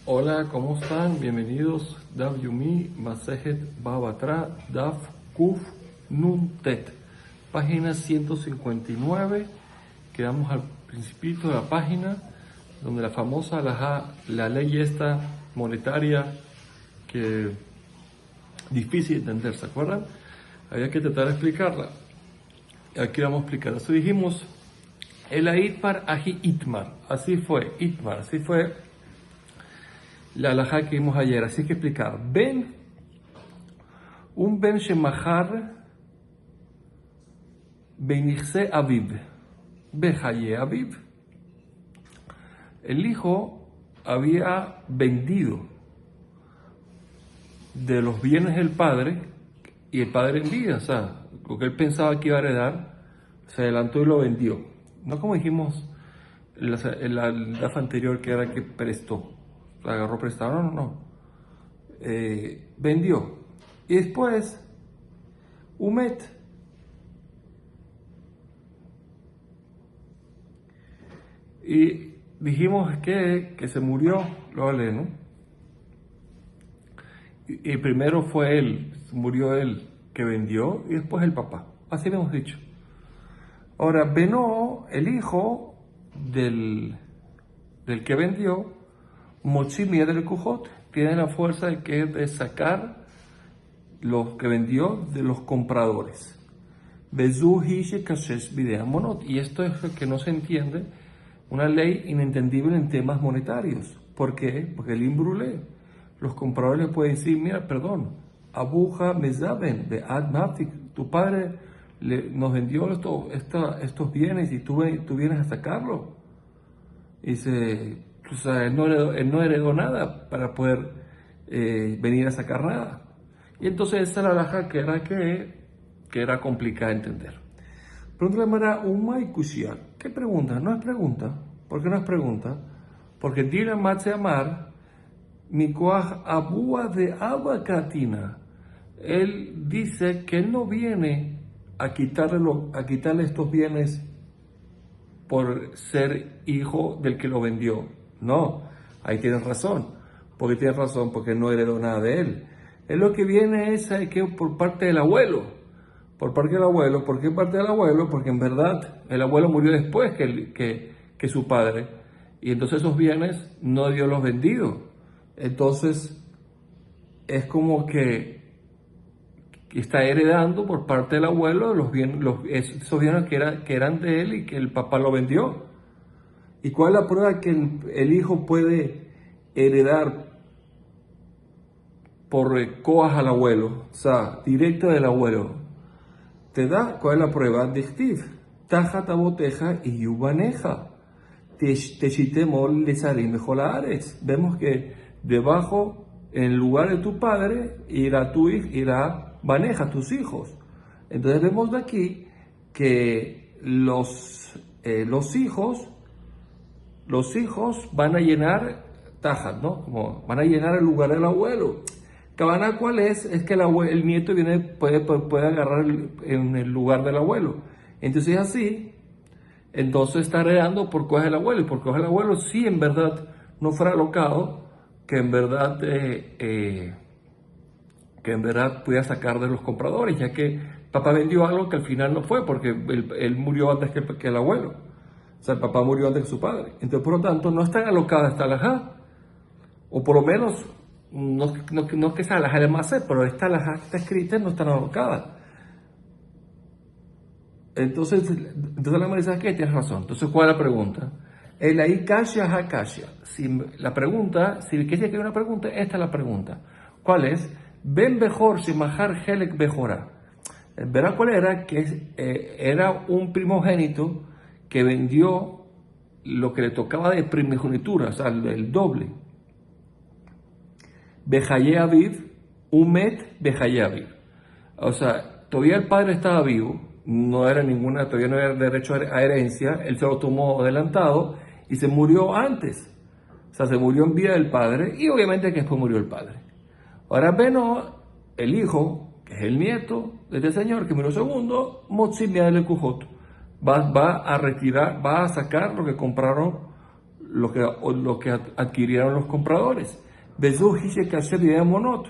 Hola, ¿cómo están? Bienvenidos. Daf Yumi, Masejet Babatra, Daf Kuf Nun Tet. Página 159. Quedamos al principito de la página, donde la famosa la ley esta monetaria que difícil de entender, ¿se acuerdan? Había que tratar de explicarla. Aquí vamos a explicar. Eso dijimos, el Aitmar Aji Itmar. Así fue, Itmar, así fue la halajá que vimos ayer. Así que explicar. Un ben shemahar benichse aviv, bejaye aviv. El hijo había vendido de los bienes del padre, y el padre en vida, o sea, lo que él pensaba que iba a heredar, se adelantó y lo vendió. No como dijimos en la DAF anterior, que era que prestó, agarró prestado, no. Vendió. Y después, Umet. Y dijimos que se murió, lo hablé, ¿no? Y primero fue él, murió él que vendió, y después el papá. Así lo hemos dicho. Ahora, Benó, el hijo del que vendió, Mochimia del Cujot, tiene la fuerza de sacar lo que vendió de los compradores. Y esto es lo que no se entiende, una ley inentendible en temas monetarios. ¿Por qué? Porque el imbrulé, los compradores le pueden decir, mira, perdón, abuja mezaben de admafik, tu padre nos vendió estos bienes y tú vienes a sacarlo. Y dice, o sea, él no heredó nada para poder venir a sacar nada. Y entonces esa era la halajá que era complicada de entender. Pregunta la manera, ¿qué pregunta? No es pregunta. ¿Por qué no es pregunta? Porque Dila Matze Amar, Mikoach Abua de Abacatina, él dice que él no viene a quitarle estos bienes por ser hijo del que lo vendió. No, ahí tienes razón. Porque tienes razón, porque no heredó nada de él. Él lo que viene es que por parte del abuelo. Por parte del abuelo. ¿Por qué parte del abuelo? Porque en verdad el abuelo murió después que su padre. Y entonces esos bienes no Dios los vendido. Entonces es como que está heredando por parte del abuelo esos bienes que eran de él y que el papá lo vendió. ¿Y cuál es la prueba que el hijo puede heredar por coas al abuelo? O sea, directo del abuelo. ¿Te da? ¿Cuál es la prueba? Dictiv. Taja taboteja y yubaneja. Techitemol lesarim mejolares. Vemos que debajo, en lugar de tu padre, irá tu hijo, irá baneja, tus hijos. Entonces vemos de aquí que los hijos van a llenar tajas, ¿no? Como van a llenar el lugar del abuelo. Cabana, ¿cuál es? Es que el nieto puede agarrar en el lugar del abuelo. Entonces así, entonces está heredando por cosas del abuelo. Y por cosas del abuelo, si en verdad no fuera alocado, que en verdad pudiera sacar de los compradores, ya que papá vendió algo que al final no fue, porque él murió antes que el abuelo. O sea, el papá murió antes que su padre. Entonces, por lo tanto, no está alocada esta halajá. O por lo menos, no que esa halajá de Masé, pero esta halajá que está escrita no está alocada. Entonces la Marisa es que tienes razón. Entonces, ¿cuál es la pregunta? El ahí kasha ha kasha. Si la pregunta, si quieres que hay una pregunta, esta es la pregunta. ¿Cuál es? Ben Bejor Shemahar Helek Bejora. Verá cuál era, que era un primogénito que vendió lo que le tocaba de primogenitura, o sea, el doble. Bejaye Aviv, Umet Bejaye Aviv. O sea, todavía el padre estaba vivo, todavía no era derecho a herencia, él se lo tomó adelantado y se murió antes. O sea, se murió en vida del padre y obviamente que después murió el padre. Ahora Benó, el hijo, que es el nieto de este señor que murió segundo, Motzimia del Cujot, va a retirar, va a sacar lo que compraron lo que adquirieron los compradores. Bezu hice caché de monot.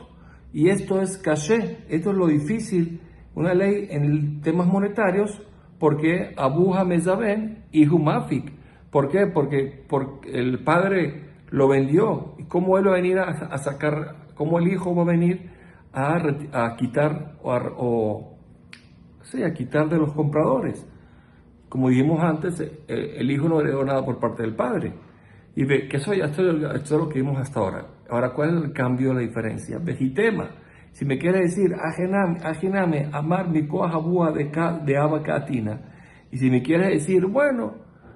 Y esto es caché, esto es lo difícil, una ley en temas monetarios, porque Abuja Mezaben y Humafik. ¿Por qué? Porque el padre lo vendió. ¿Y cómo él va a venir a sacar, cómo el hijo va a venir a quitar a quitar de los compradores? Como dijimos antes, el hijo no heredó nada por parte del padre. Y ve que esto es lo que vimos hasta ahora. Ahora, ¿cuál es el cambio, la diferencia? Vejitema. Si me quiere decir, ajiname, amar mi coajabúa de abacatina. Y si me quiere decir, bueno,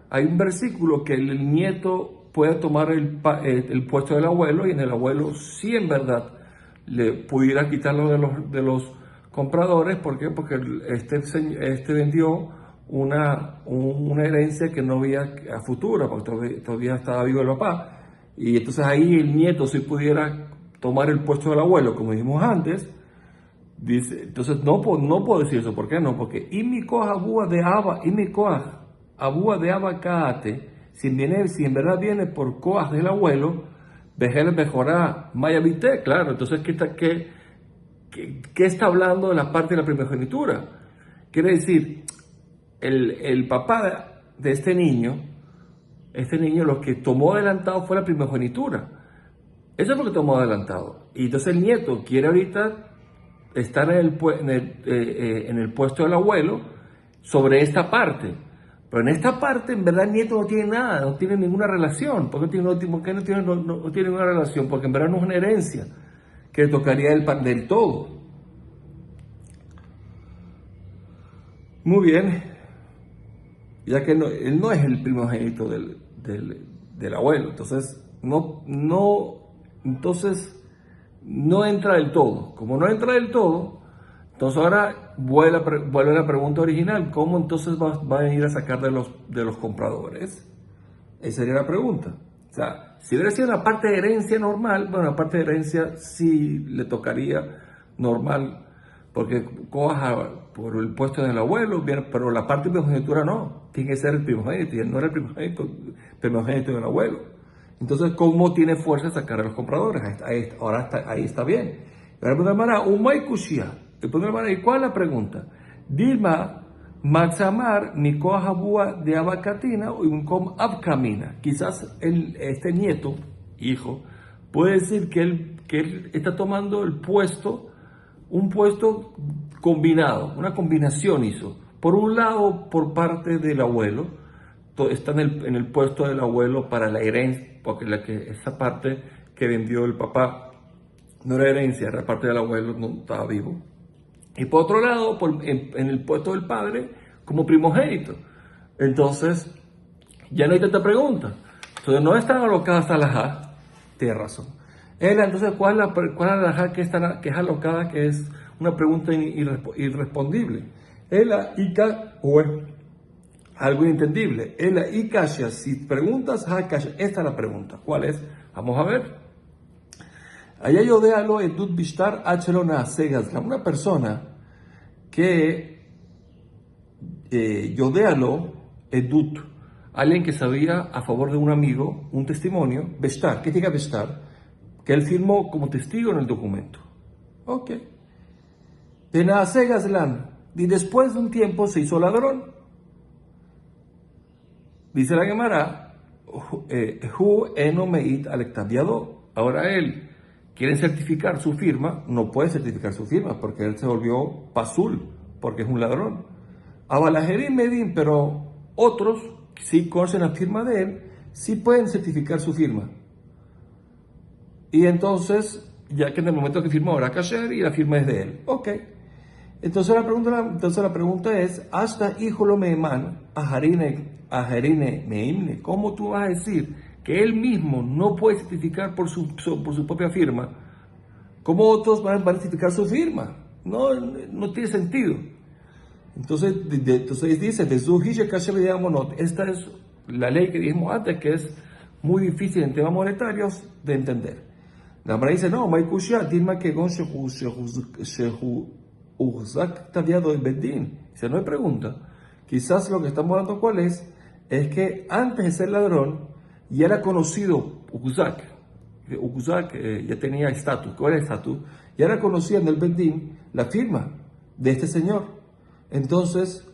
hay un versículo que el nieto puede tomar el puesto del abuelo, y en el abuelo sí en verdad le pudiera quitarlo de los compradores. ¿Por qué? Porque este vendió una herencia que no había a futuro, porque todavía estaba vivo el papá. Y entonces ahí el nieto, si pudiera tomar el puesto del abuelo, como dijimos antes, dice, entonces no puedo decir eso. ¿Por qué no? Porque abúa de abacate, si en verdad viene por coas del abuelo, vejel mejorá mayavité, claro. Entonces, ¿qué está hablando de la parte de la primogenitura? Quiere decir, el papá de este niño lo que tomó adelantado fue la primogenitura. Eso es lo que tomó adelantado. Y entonces el nieto quiere ahorita estar en el puesto del abuelo sobre esta parte. Pero en esta parte, en verdad, el nieto no tiene nada, no tiene ninguna relación. ¿Por qué no tiene ninguna relación? Porque en verdad no es una herencia que le tocaría del todo. Muy bien. Ya que él no es el primogénito del abuelo. Entonces, no entra del todo. Como no entra del todo, entonces ahora vuelve la pregunta original: ¿cómo entonces va a venir a sacar de los compradores? Esa sería la pregunta. O sea, si hubiera sido una parte de herencia normal, bueno, la parte de herencia sí le tocaría normal, porque coja por el puesto del abuelo, pero la parte de primogenitura no, tiene que ser el primogénito, y él no era el primogénito del abuelo. Entonces, ¿cómo tiene fuerza sacar a los compradores? Ahí está bien. Ahora me hermana, ¿y cuál es la pregunta? Dilma Maxamar mi coajabúa de abacatina o un com abcamina. Quizás este nieto, hijo, puede decir que él está tomando un puesto combinado, una combinación hizo. Por un lado, por parte del abuelo, está en el puesto del abuelo para la herencia, porque esa parte que vendió el papá no era herencia, era parte del abuelo, no estaba vivo. Y por otro lado, en el puesto del padre, como primogénito. Entonces, ya no hay tanta pregunta. Entonces, no están alocadas a la ja, tiene razón. Entonces, ¿cuál es la alajá que es alocada, que es una pregunta irrespondible? Ika o algo inentendible. Ikasha, si preguntas, esta es la pregunta. ¿Cuál es? Vamos a ver. Allá yodealo edut bishtar achelona segazlam. Una persona que yodealo edut, alguien que sabía a favor de un amigo, un testimonio, bestar. ¿Qué significa bestar? Que él firmó como testigo en el documento. Ok. De Naase Gazlan, y después de un tiempo se hizo ladrón. Dice la Gemara, Hu eno meit alektaviado. Ahora él quiere certificar su firma, no puede certificar su firma porque él se volvió pasul, porque es un ladrón. Abalajerim medin, pero otros, si conocen la firma de él, sí pueden certificar su firma. Y entonces, ya que en el momento que firmó era kasher y la firma es de él. Ok. Entonces la pregunta es, hasta hijo lo meman, ajarine meimne. ¿Cómo tú vas a decir que él mismo no puede certificar por su propia firma? ¿Cómo otros van a certificar su firma? No tiene sentido. Entonces dice, esta es la ley que dijimos antes, que es muy difícil en temas monetarios de entender. La Gemara dice, no, no hay pregunta. Quizás lo que estamos hablando, ¿cuál es? Es que antes de ser ladrón, y era conocido Ukuzak. Ukuzak ya tenía estatus. ¿Cuál era el estatus? Ya era conocida en el Bedín la firma de este señor. Entonces,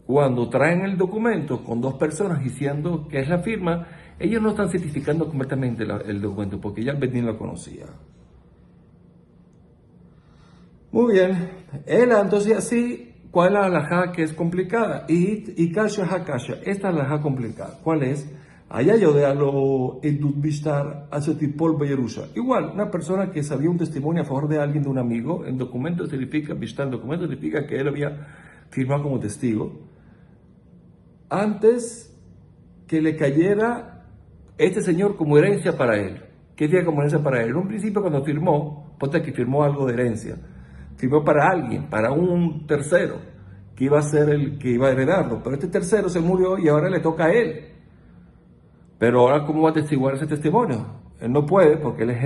cuando traen el documento con dos personas diciendo que es la firma, ellos no están certificando completamente el documento porque ya el Bedín lo conocía. Muy bien, entonces así, ¿cuál es la halajá que es complicada? Y kasha hakasha, esta halajá complicada, ¿cuál es? Allá yo de lo edut bishtar asetipol beyerusha. Igual, una persona que sabía un testimonio a favor de alguien, de un amigo, el documento significa, bishtar, el documento significa que él había firmado como testigo, antes que le cayera este señor como herencia para él. ¿Qué tiene como herencia para él? En un principio cuando firmó, ponte que firmó algo de herencia, firmó para alguien, para un tercero, que iba a ser el que iba a heredarlo, pero este tercero se murió y ahora le toca a él. Pero ahora, ¿cómo va a testiguar ese testimonio? Él no puede porque él es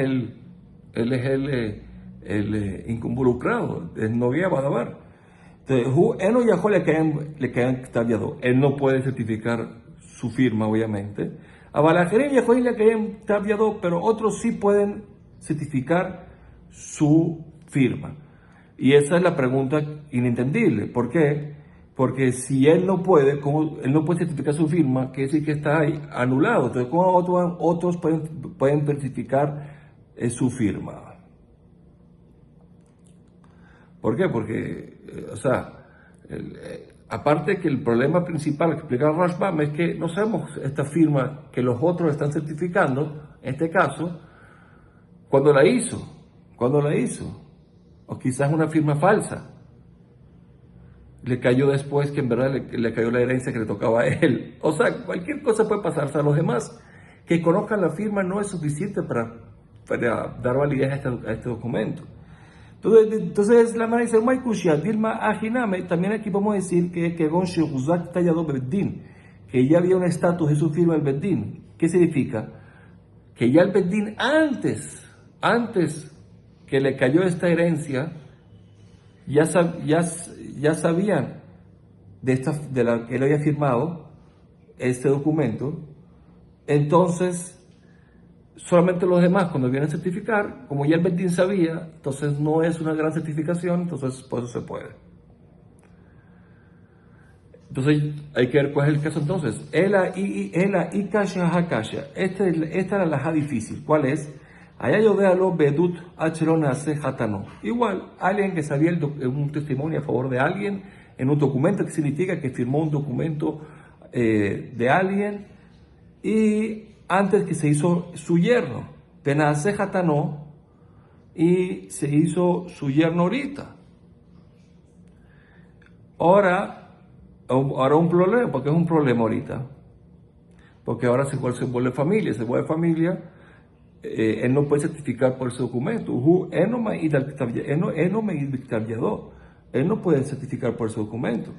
el involucrado, el novia va a dar. Entonces, él no viajó, le quedan tallados. Él no puede certificar su firma, obviamente. A Balajerín viajó y le quedan tallados, pero otros sí pueden certificar su firma. Y esa es la pregunta inentendible. ¿Por qué? Porque si él no puede certificar su firma, quiere decir que está ahí anulado. Entonces, ¿cómo otros pueden certificar su firma? ¿Por qué? Porque, aparte que el problema principal que explica Rashbam es que no sabemos esta firma que los otros están certificando, en este caso, cuando la hizo, o quizás una firma falsa. Le cayó después que en verdad le cayó la herencia que le tocaba a él. O sea, cualquier cosa puede pasarse. A los demás que conozcan la firma no es suficiente para dar validez a este documento. Entonces la manera dice, Maikushia, Dilma Ajiname, también aquí podemos decir que Gonshi Uzak Tallado Beddin, que ya había un estatus de su firma el Beddin. ¿Qué significa? Que ya el Beddin antes que le cayó esta herencia, ya sabían de la que él había firmado este documento. Entonces solamente los demás cuando vienen a certificar, como ya el Bedín sabía, entonces no es una gran certificación, entonces por eso se puede. Entonces hay que ver cuál es el caso entonces. Ela y kasha hakasha. Esta era la halajá difícil. ¿Cuál es? Allá yo veo bedut achelonase hatano. Igual, alguien que sabía un testimonio a favor de alguien en un documento, que significa que firmó un documento de alguien, y antes que se hizo su yerno, penase hatano, y se hizo su yerno ahorita. Ahora un problema, porque es un problema ahorita, porque ahora se vuelve familia, él no puede certificar por ese documento. Él no puede certificar por ese documento.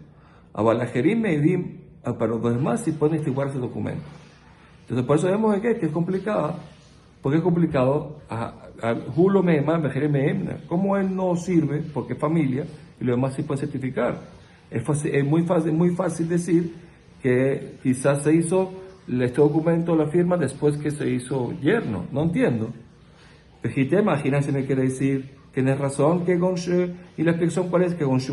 A Balajerim Meidim, para los demás sí pueden estiguar ese documento. Entonces por eso vemos que es complicado. Porque es complicado. Como él no sirve, porque es familia, y los demás sí pueden certificar. Es muy fácil decir que quizás se hizo este documento, la firma, después que se hizo yerno. No entiendo. Pejite, imagínense, me quiere decir, tienes razón, que Gonshe, y la explicación cuál es, que Gonshe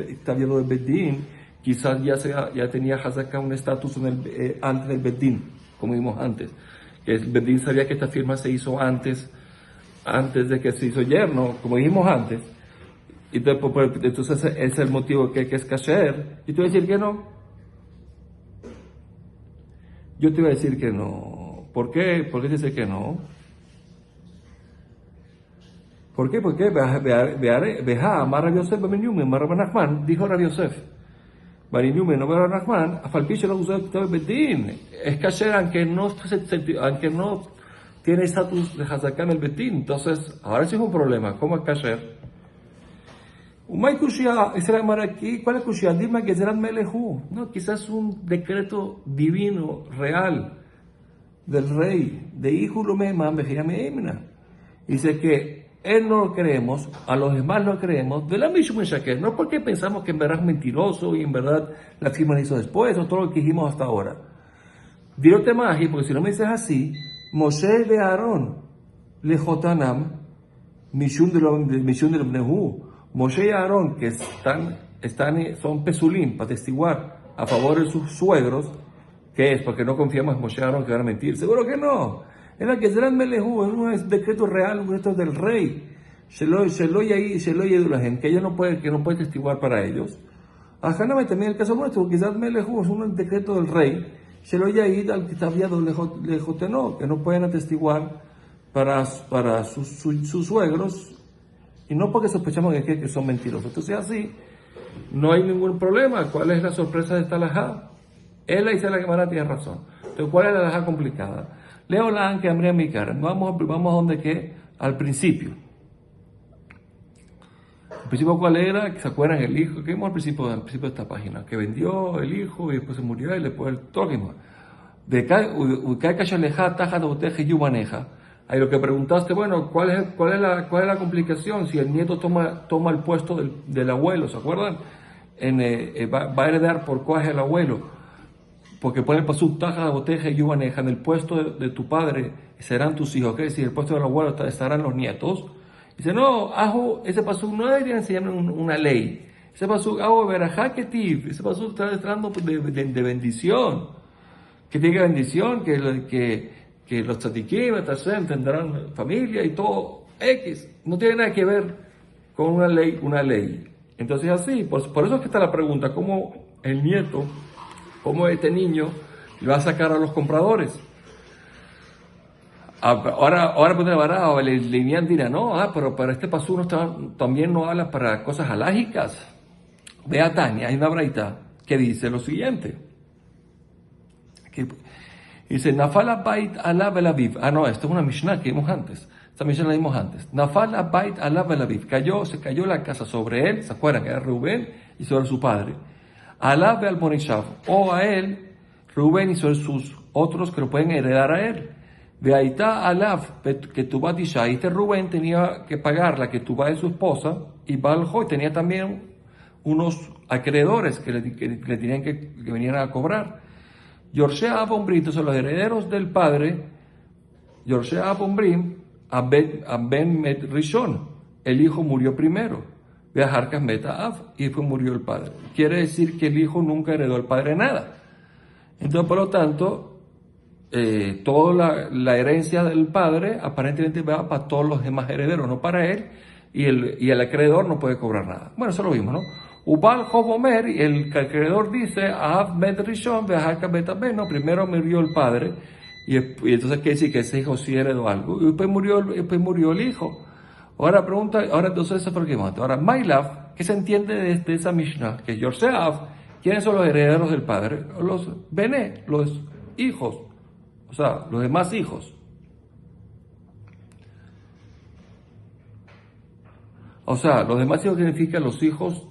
está viendo de Bedín, quizás ya tenía Hazaka un estatus antes del Bedín, como vimos antes. Que el Bedín sabía que esta firma se hizo antes de que se hizo yerno, como dijimos antes. Entonces ese es el motivo que es kasher. Y te voy a decir que no. Yo te iba a decir que no. ¿Por qué? ¿Por qué te dice que no? ¿Por qué? Porque Beja, Amar Rabbi Yosef, Amar Rabbi Nachman, dijo Rabbi Yosef. Barinyume, no Rabbi Nachman, Afalpiche no usó el Bedín. Es kasher aunque no tiene estatus de Hazakam el Bedín. Entonces, ahora sí es un problema. ¿Cómo es kasher? ¿Cuál es Kushia? Dime que será Melehu. No, quizás un decreto divino, real, del rey, de Hijo Lumema, Bejirame Emna. Dice que él no lo creemos, a los demás lo creemos, de la misma Shaker, no porque pensamos que en verdad es mentiroso y en verdad la firma la hizo después, o todo lo que dijimos hasta ahora. Dirote Magi, porque si no me dices así, Moshe de Aarón, Lejotanam, Mishun de los Nehu, Moshe y Aarón, que son pesulim para testiguar a favor de sus suegros, ¿qué es? Porque no confiamos en Moshe y Aarón que van a mentir. Seguro que no. Era que serán Melehu, es un decreto real, un decreto del rey. La gente, que ellos no puede testiguar para ellos. A Haname también el caso nuestro, quizás Melehu es un decreto del rey. Shelo Yaid al que está viado lejoteno, que no pueden atestiguar para sus suegros, y no porque sospechamos que son mentirosos. Entonces así, no hay ningún problema. ¿Cuál es la sorpresa de esta alajá? Él dice la Gemara tiene razón. Entonces, ¿cuál es la alajá complicada? Leo la que hambre mi cara. Vamos a donde que al principio. ¿El principio cuál era? ¿Se acuerdan el hijo? ¿Qué vimos al principio de esta página? Que vendió el hijo y después se murió y después el tóquimo. De Kai Kashaleja, Taja de Boteja y Yumaneja. Ahí lo que preguntaste, bueno, ¿cuál es la complicación? Si el nieto toma el puesto del abuelo, ¿se acuerdan? Va a heredar por coaje el abuelo. Porque pone el pasuk Taja de Boteja y Yumaneja. En el puesto de tu padre serán tus hijos. ¿Qué decir? El puesto del abuelo estarán los nietos. Dice, no, ese pasuk no debería enseñar una ley. Ese pasuk, verajá ketiv. Ese pasuk está entrando de bendición. Que tenga bendición, que los tzadikim, tendrán familia y todo, X. No tiene nada que ver con una ley. Entonces así, por eso es que está la pregunta, ¿cómo el nieto, cómo este niño le va a sacar a los compradores? Ahora le dirá, no, pero este pasú también no habla para cosas alágicas. Vea Tania, hay una braita que dice lo siguiente. Dice, Nafala bait ala velaviv. No, esto es una Mishnah que vimos antes. Esta Mishnah la vimos antes. Nafala bait ala velaviv. Se cayó la casa sobre él, ¿se acuerdan? Que era Rubén y sobre su padre. Ala al Monishav. O a él, Rubén y sobre sus otros que lo pueden heredar a él. Veaita alaf, que tu batisha. Este Rubén tenía que pagar la que tu de su esposa. Y Baljoy tenía también unos acreedores que le tenían que venían a cobrar. Yorshea Abombrim, son los herederos del padre. Yorshea Abombrim, Ben Met Rishon, el hijo murió primero. Beajarcas Meta Av, y después murió el padre. Quiere decir que el hijo nunca heredó al padre nada. Entonces, por lo tanto, toda la herencia del padre aparentemente va para todos los demás herederos, no para él, y el acreedor no puede cobrar nada. Bueno, eso lo vimos, ¿no? Ubal Jobomer, el acreedor dice, Av Met Rishon, Beajarcas Meta Ben, no, primero murió el padre, y entonces quiere decir que ese hijo sí heredó algo, y después murió el hijo. Ahora entonces eso fue lo que vimos. Ahora, Mailav, ¿qué se entiende de esa Mishnah? Que Yorseav, ¿quiénes son los herederos del padre? Los Bené, los hijos, o sea, los demás hijos. O sea, los demás hijos significan los hijos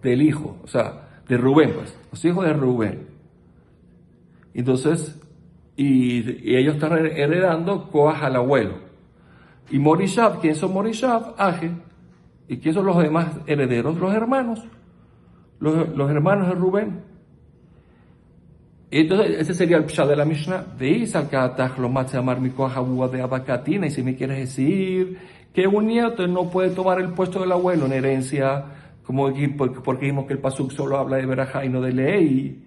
del hijo, o sea, de Rubén, pues, los hijos de Rubén. Entonces, y ellos están heredando Coaj al abuelo. Y Morishab, ¿quién son Morishab? Aje. ¿Y quién son los demás herederos? Los hermanos. Los hermanos de Rubén. Entonces, ese sería el pshal de la Mishnah. Y si me quieres decir que un nieto no puede tomar el puesto del abuelo en herencia, como aquí, porque dijimos que el pasuk solo habla de verajá y no de ley.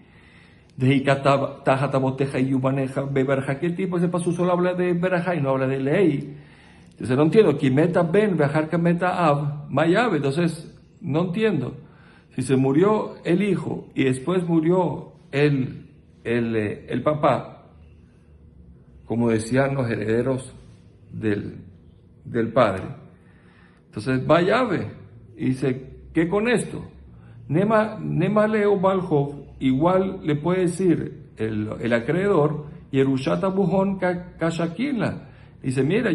De Tajataboteja y Yubaneja, Beberajá, ¿qué tipo? Ese pasuk solo habla de verajá y no habla de ley. Entonces no entiendo, Kimeta Ben, Beajarca Meta Av, Mayave, entonces no entiendo. Si se murió el hijo y después murió el papá, como decían los herederos del padre, entonces Mayave, y dice, ¿qué con esto? Nema Leo Balhov, igual le puede decir el acreedor, Yerushata Bujón Kashakila. Dice, mira,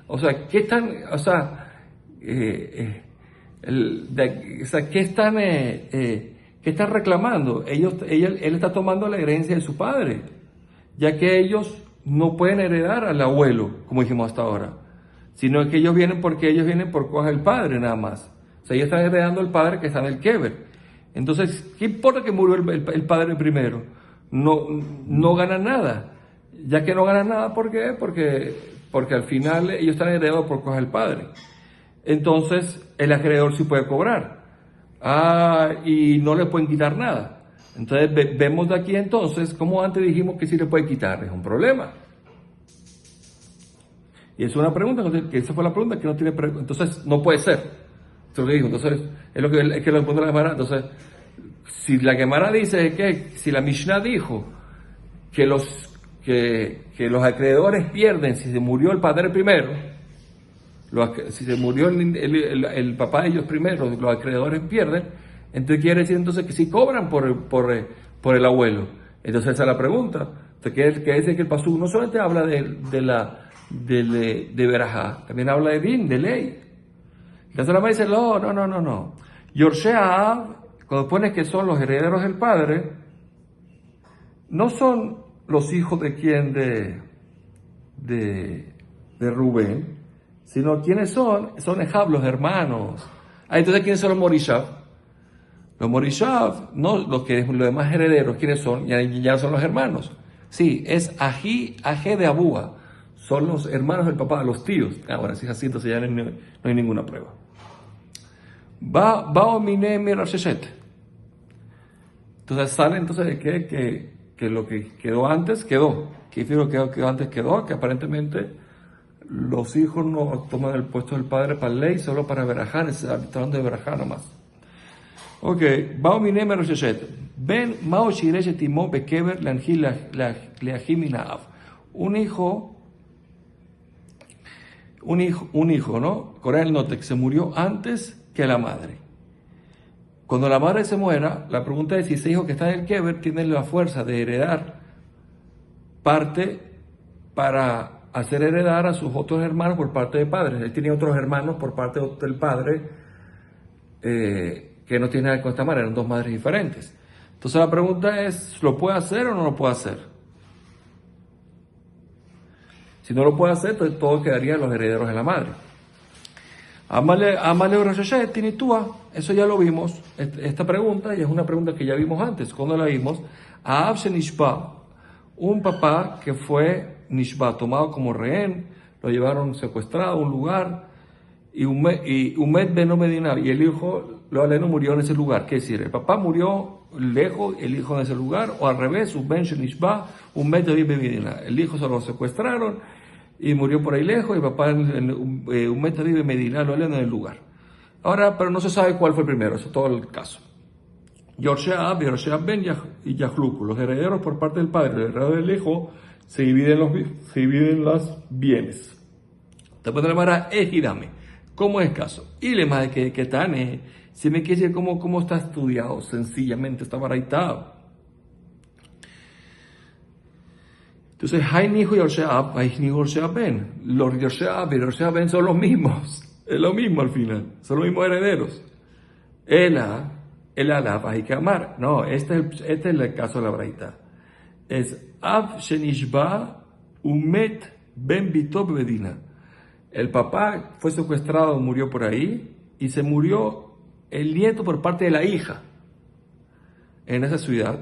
o sea, ¿qué están, o sea, ¿qué están reclamando? Él está tomando la herencia de su padre, ya que ellos no pueden heredar al abuelo, como dijimos hasta ahora. sino que ellos vienen por cosas del padre nada más. O sea, ellos están heredando el padre que está en el Kever. Entonces, ¿qué importa que murió el padre primero? No ganan nada. Ya que no ganan nada, ¿por qué? Porque al final ellos están heredados por cosas del padre. Entonces, el acreedor sí puede cobrar. Y no le pueden quitar nada. Entonces, vemos de aquí entonces, como antes dijimos que sí le puede quitar, es un problema. Y es una pregunta, que esa fue la pregunta que no tiene pregunta. Entonces, no puede ser. Eso es lo que digo. Entonces, es que lo responde la Gemara. Entonces, si la Gemara dice que, si la Mishnah dijo que los acreedores pierden si se murió el padre primero, si se murió el papá de ellos primero, los acreedores pierden, entonces quiere decir entonces que sí cobran por el abuelo. Entonces esa es la pregunta. Entonces quiere decir que el pasú no solamente habla de verajá, también habla de din, de ley. Entonces la mamá dice, no. Yorshea, cuando pones que son los herederos del padre, no son los hijos de quién, de Rubén, sino quiénes son Ejab, los hermanos. Entonces, ¿quiénes son los Morishav? Los Morishav, no los demás herederos, ¿quiénes son? Ya no son los hermanos. Sí, es Ají de Abúa. Son los hermanos del papá, los tíos. Ahora, si es así, entonces ya no hay ninguna prueba. Va omine mirasheshet. Entonces sale entonces de que lo que quedó antes quedó. ¿Qué digo que quedó antes quedó? Que aparentemente los hijos no toman el puesto del padre para ley, solo para verajar, está hablando de verajar nomás. Ok, va omine mirasheshet. Ben mao shireshet imo bekever lanjil leahim inaav. Un hijo, ¿no? Corea del Norte, que se murió antes que la madre. Cuando la madre se muera, la pregunta es si ese hijo que está en el Kever tiene la fuerza de heredar parte para hacer heredar a sus otros hermanos por parte de padres. Él tenía otros hermanos por parte del padre que no tiene nada con esta madre, eran dos madres diferentes. Entonces la pregunta es, ¿lo puede hacer o no lo puede hacer? Si no lo puede hacer, entonces todo quedaría en los herederos de la madre. Amale Urashashet Tinitúa, eso ya lo vimos, esta pregunta, y es una pregunta que ya vimos antes. ¿Cuándo la vimos? Aab Nishba, un papá que fue Nishba, tomado como rehén, lo llevaron secuestrado a un lugar, y Umed Beno Medina, y el hijo, lo aleno, murió en ese lugar. ¿Qué decir? El papá murió lejos, el hijo en ese lugar, o al revés, Uben Nishba, Umed Medina. El hijo se lo secuestraron y murió por ahí lejos, y el papá un mes vive en Medina, lo aleno en el lugar. Ahora, pero no se sabe cuál fue el primero, eso es todo el caso. Yorshea Ben y Yahluku, los herederos por parte del padre, los herederos del hijo, se dividen los bienes. Después de la manera, ejidame, ¿cómo es el caso? Y le más de que tan, si me quiere decir cómo está estudiado, sencillamente está baraitado. Entonces, Hainihu y Yorshea Ben. Los Yorshea y Yorshea Ben son los mismos. Es lo mismo al final. Son los mismos herederos. El Alaf, hay que amar. No, este es el caso de la braita. Es Av Shenishba Umet Ben Bitob Bedina. El papá fue secuestrado, murió por ahí, y se murió el nieto por parte de la hija en esa ciudad.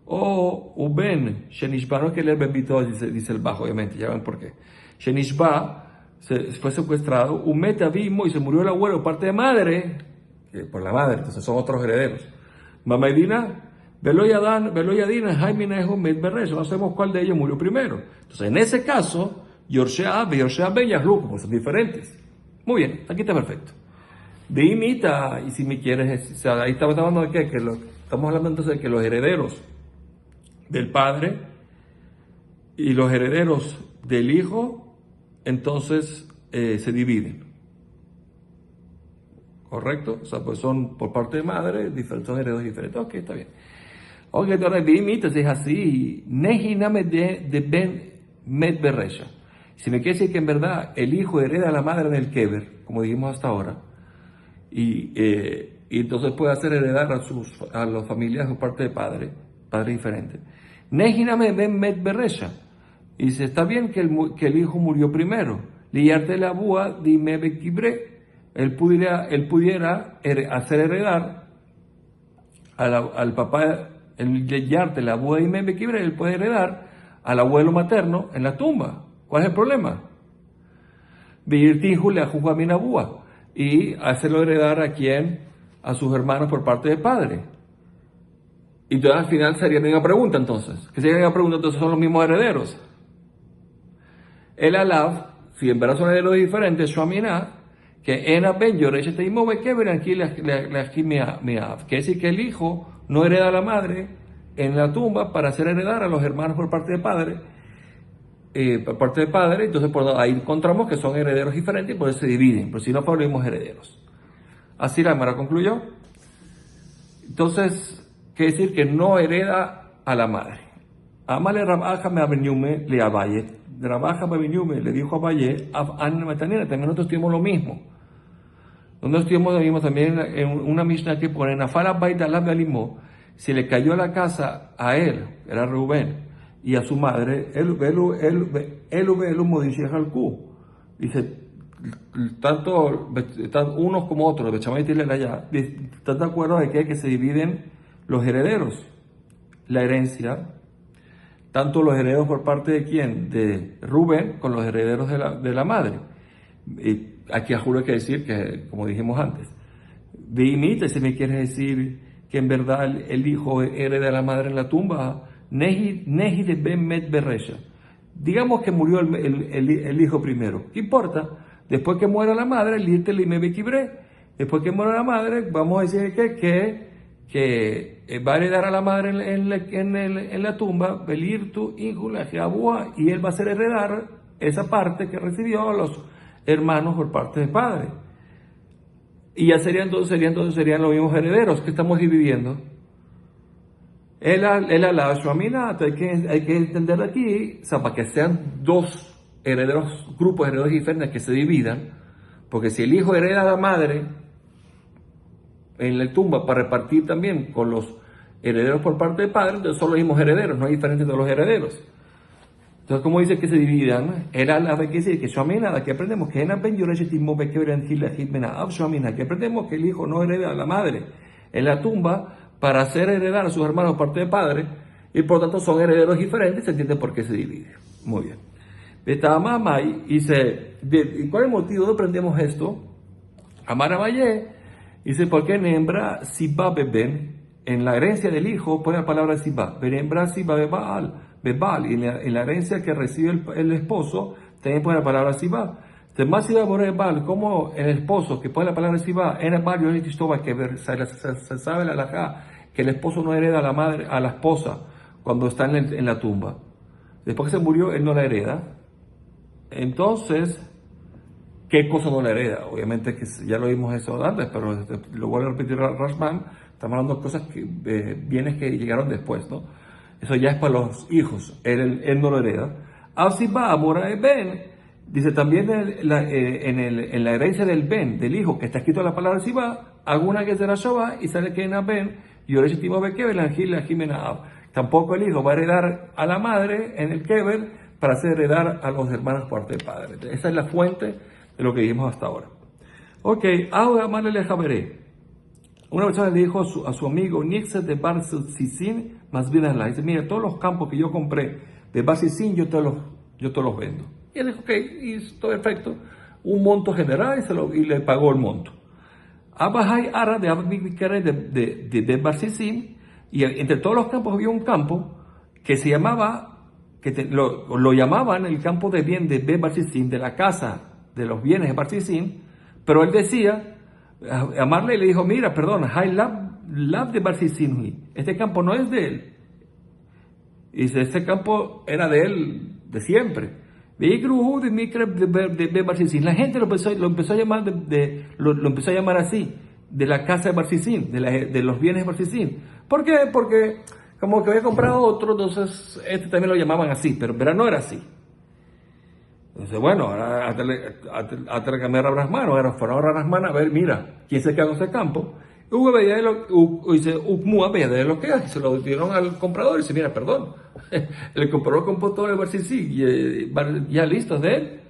O Uben, Shenishba, no es que leer Bembito, dice el bajo, obviamente, ya ven por qué. Shenishba fue secuestrado, Umet Abimo, y se murió el abuelo, parte de madre, por la madre, entonces son otros herederos. Mamadina, Veloyadina, Jaime Nejo, Med Berresh, no sabemos cuál de ellos murió primero. Entonces, en ese caso, Yorshea Ben, Yahluku, pues son diferentes. Muy bien, aquí está perfecto. De imita, y si me quieres, o sea, ahí estamos hablando de qué, estamos hablando entonces de que los herederos del padre y los herederos del hijo, entonces se dividen. ¿Correcto? O sea, pues son por parte de madre, son herederos diferentes. Ok, está bien. Ok, entonces imita, es así. Nejiname de Ben Med Berresha. Si me quiere decir que en verdad el hijo hereda a la madre del Kever, como dijimos hasta ahora, y entonces puede hacer heredar a las familias por parte de padre diferente. Nejiname ben Med Berresha. Y dice, está bien que el hijo murió primero, liarte la búa, dime bequibre, él pudiera hacer heredar al papá, el liarte la búa, dime bequibre, él puede heredar al abuelo materno en la tumba. ¿Cuál es el problema? Virtijo le ajuja a Minabúa y hacerlo heredar a quién, a sus hermanos por parte de padre. Y entonces al final sería una pregunta entonces. ¿Qué sería una pregunta? Entonces son los mismos herederos. El Alav, si en verdad son herederos diferentes, Shuamina, que en Ben Yoresh te imove que verán aquí Meav. Quiere decir que el hijo no hereda a la madre en la tumba para hacer heredar a los hermanos por parte de padre. Entonces ahí encontramos que son herederos diferentes y por eso se dividen, pero si no fueron los mismos herederos. Así la Gemara concluyó. Entonces, quiere decir que no hereda a la madre. Amale Rabaja me aveniume le Abaye. Rabaja me aveniume le dijo a Abaye, también nosotros tuvimos lo mismo. Nosotros tuvimos lo mismo también en una Mishnah que pone, Nafala Baita la Alimó, si le cayó la casa a él, era Rubén, y a su madre, dice, tanto unos como otros, ¿están de acuerdo de que se dividen los herederos? La herencia, tanto los herederos por parte de quién, de Rubén, con los herederos de la madre. Y aquí a juro hay que decir que, como dijimos antes, Veimita, si me quieres decir que en verdad el hijo hereda a la madre en la tumba, Nehi de Ben Met Beresha. Digamos que murió el hijo primero. ¿Qué importa? Después que muera la madre, después que muera la madre, vamos a decir que va a heredar a la madre en la tumba, Belirtu, Íjula, Jeabúa, y él va a hacer heredar esa parte que recibió a los hermanos por parte de padre. Y ya serían los mismos herederos que estamos dividiendo. El ala Shuaminat, hay que entender aquí, o sea, para que sean dos grupos de herederos diferentes que se dividan, porque si el hijo hereda a la madre en la tumba para repartir también con los herederos por parte de padre, entonces son los mismos herederos, no hay diferencia entre los herederos. Entonces, ¿cómo dice que se dividan? Era la que dice que Shuaminat, aquí aprendemos que aquí aprendemos que el hijo no hereda a la madre en la tumba para hacer heredar a sus hermanos por parte de padre, y por tanto son herederos diferentes, se entiende por qué se divide. Muy bien. ¿Y cuál es el motivo de aprendemos esto? Amar a Valle dice, ¿por qué en hembra Sibá beben? En la herencia del hijo pone la palabra Sibá, pero hembra Sibá bebal, y en la herencia que recibe el esposo también pone la palabra Sibá. Entonces, más Sibá por Ebal, como el esposo que pone la palabra Sibá, en Ebal, yo necesito que ver, se sabe la halajá, que el esposo no hereda a la madre, a la esposa, cuando está en la tumba. Después que se murió, él no la hereda. Entonces, ¿qué cosa no la hereda? Obviamente que ya lo vimos eso antes, pero lo vuelvo a repetir Rashman, estamos hablando de cosas bienes que llegaron después, ¿no? Eso ya es para los hijos, él no lo hereda. Asibá, Amora Ben, dice también en la herencia del Ben, del hijo, que está escrito la palabra Sibá, alguna que será Shabá, y sale que en Ben, y ahora estimo Bekeber, la Jimena. Tampoco el hijo va a heredar a la madre en el Keber para hacer heredar a los hermanos por parte de padre. Esa es la fuente de lo que dijimos hasta ahora. Ok, ahora mal le javeré. Una persona le dijo a su amigo Nixet de Bar Sisin, más bien a la, dice, mira, todos los campos que yo compré de Bar Sisin, yo te los vendo. Y él dijo, ok, y todo perfecto, un monto general y le pagó el monto. Abahai Ara de Bar Sisin, y entre todos los campos había un campo que se llamaba, lo llamaban el campo de bien de Bar Sisin, de la casa de los bienes de Bar Sisin, pero él decía, a Marley le dijo, mira, perdón, Hay Lab de Bar Sisin, este campo no es de él. Y dice, este campo era de él de siempre. De Bar Sisin. La gente lo empezó a llamar lo empezó a llamar así, de la casa de Bar Sisin, de los bienes de Bar Sisin. ¿Por qué? Porque como que había comprado otro, entonces este también lo llamaban así, pero no era así. Entonces, bueno, ahora hasta que cambiar a Brahman, ahora fueron a Brahman a ver, mira, quién se quedó en ese campo. Dice, Ukmua veía de lo que es, y se lo dieron al comprador y dice, mira, perdón, el comprador compró todo el Bar Sisin, y ya listo, es de él.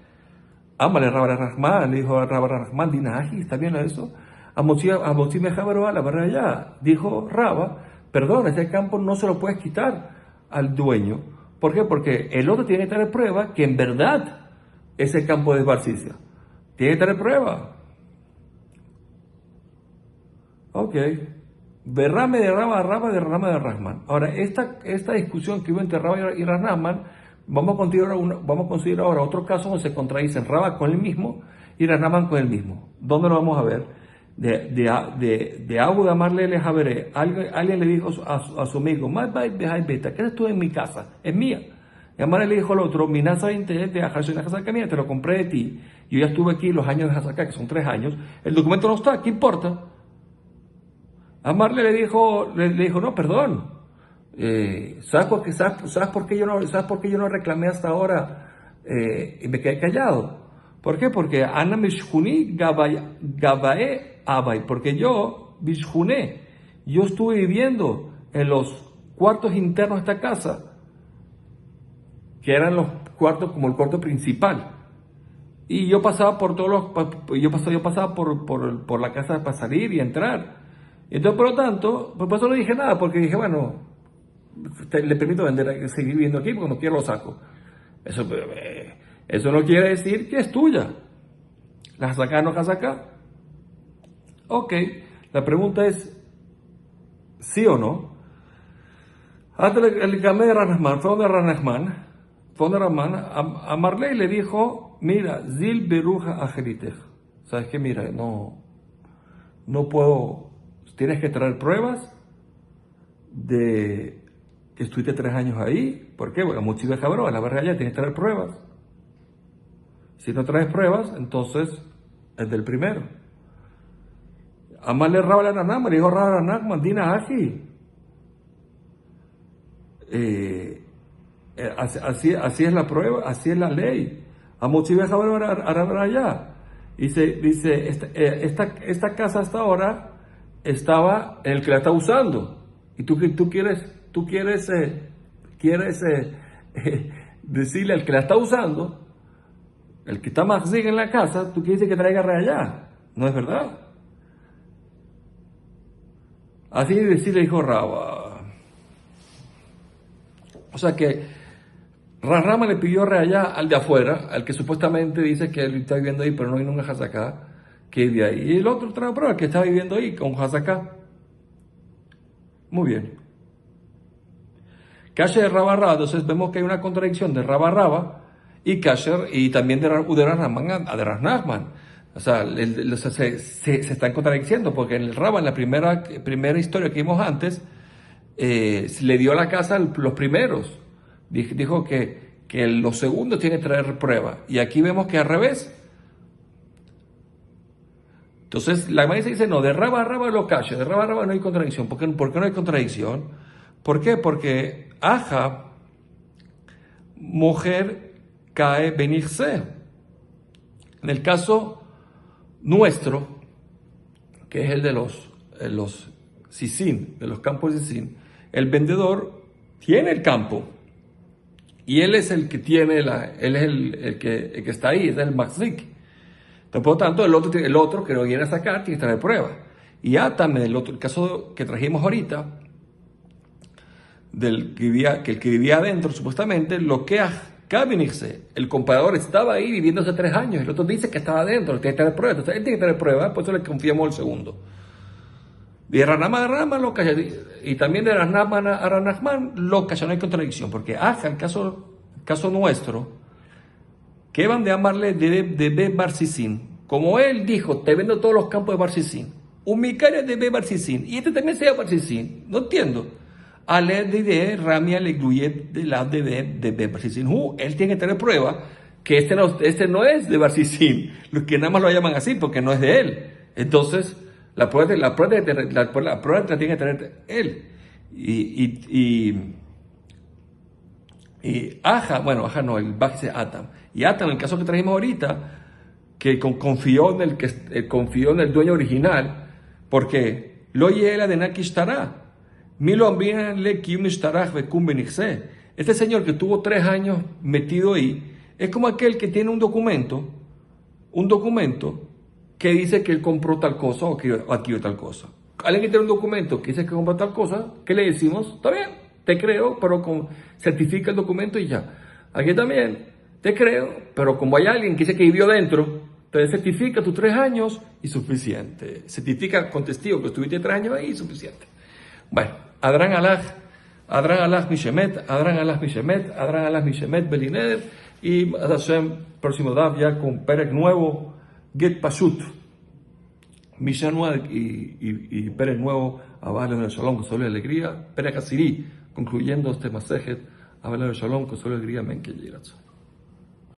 Ámale, Rabba Rahman, le dijo a Rabba Rahman, Dinaji, ¿está bien eso? A Motzi Mejabaroa, la verdad ya, dijo Rabba, perdón, ese campo no se lo puedes quitar al dueño. ¿Por qué? Porque el otro tiene que tener prueba que en verdad ese campo es Barcicia. Tiene que tener prueba. Ok. Derrame de Rabba a Rabba, derrame de Rahman. Ahora, esta discusión que hubo entre Rabba y Rahman, vamos a considerar ahora otro caso donde se contradicen Rabba con el mismo y Rahman con el mismo. ¿Dónde lo vamos a ver? De Abu de Amarle le Javeré, alguien le dijo a su amigo, ¿qué haces tú en mi casa? Es mía. Y Amarle le dijo al otro, mi NASA de Ajarshon Hazaka mía, te lo compré de ti. Yo ya estuve aquí los años de Hazaka, que son 3 años. El documento no está, ¿qué importa? Amarle le dijo, no, perdón. ¿Sabes por qué yo no reclamé hasta ahora y me quedé callado? ¿Por qué? Porque Ana Mishjuni Gabae Abay, porque yo, Mishjuné, yo estuve viviendo en los cuartos internos de esta casa, que eran los cuartos como el cuarto principal. Y yo pasaba por yo pasaba por la casa para salir y entrar. Entonces, por lo tanto, por eso no dije nada, porque dije, bueno, le permito seguir viviendo aquí porque no quiero lo saco. Eso no quiere decir que es tuya. La jazaká no es jazaká. Ok, la pregunta es, ¿sí o no? Hasta el camé de Ranahman, fue donde Rahman, a Marley le dijo, mira, Zil Beruja Ajeritej. ¿Sabes qué? Mira, no puedo, tienes que traer pruebas de que estuviste 3 años ahí. ¿Por qué? Porque muchos de cabrón, la verdad ya tienes que traer pruebas. Si no traes pruebas, entonces es del primero. Amarle Rabba Nanam, le dijo Rabba Nanam, Dina Aji. Así es la prueba, así es la ley. A muchos de cabrón allá. Dice, esta casa hasta ahora estaba en el que la está usando. Y tú quieres decirle al que la está usando, el que está más en la casa, tú quieres que traiga allá. No es verdad. Así decirle dijo Rabba. O sea que Rama le pidió allá al de afuera, al que supuestamente dice que él está viviendo ahí, pero no hay nunca Hazaká, que es de ahí. Y el otro trae prueba que está viviendo ahí con Hazaká. Muy bien. Kasher de Rabba Rabba, entonces vemos que hay una contradicción de Rabba Rabba y Kasher y también de Rahman a de Rahman. O sea, se están contradiciendo porque en el Rabba, en la primera historia que vimos antes, se le dio la casa a los primeros. Dijo que los segundos tienen que traer prueba. Y aquí vemos que al revés. Entonces, la maestra dice, no, de Rabba a Rabba lo Kasher, de Rabba a Rabba no hay contradicción. ¿Por qué no hay contradicción? ¿Por qué? Porque Aja, mujer, cae benirse. En el caso nuestro, que es el de los Sisin, de los campos de Sisin, el vendedor tiene el campo y él es el que tiene él es el que está ahí, es el Maxik. Entonces, por lo tanto, el otro que lo viene a sacar tiene que traer prueba. Y ya también el caso que trajimos ahorita, que el que vivía adentro, supuestamente, lo que Kabinirse, el comprador estaba ahí viviendo hace 3 años, el otro dice que estaba adentro, tiene que tener pruebas, entonces él tiene que tener pruebas, por eso le confiamos al segundo. De Ranama lo calla, y también de Ranama a Ranahman lo calla, no hay contradicción, porque el caso nuestro, que van de amarle de Be Barsisin, como él dijo, te vendo todos los campos de Barsisin, un micaria de Be Barsisin, y este también sea Barsisin, no entiendo. Ale de Ramia le gluyet de la de Barsisin. Él tiene que tener prueba que este no es de Barsisin, los que nada más lo llaman así porque no es de él. Entonces, la prueba la tiene que tener él. Y Aja no, el Baj dice Atam. Y Atam, en el caso que trajimos ahorita, que confió en el dueño original, porque lo yela de Nakishtara. Este señor que tuvo 3 años metido ahí, es como aquel que tiene un documento un documento que dice que él compró tal cosa o que adquirió tal cosa. Alguien que tiene un documento que dice que compró tal cosa, ¿qué le decimos? Está bien, te creo, pero certifica el documento y ya. Aquí también, te creo, pero como hay alguien que dice que vivió dentro, te certifica tus 3 años y suficiente. Certifica con testigo que estuviste 3 años ahí y suficiente. Bueno, Adran Allah Mishemet, Adran Allah Mishemet, Adran Allah Mishemet Belineder, y Hashem, próximo DAF ya con Perek nuevo, Get Pashut, Misha nueva y Perek nuevo, Abale del Shalom, con solo alegría, Perek Asiri, concluyendo este Masejet, Abale del Shalom, con solo alegría, Men que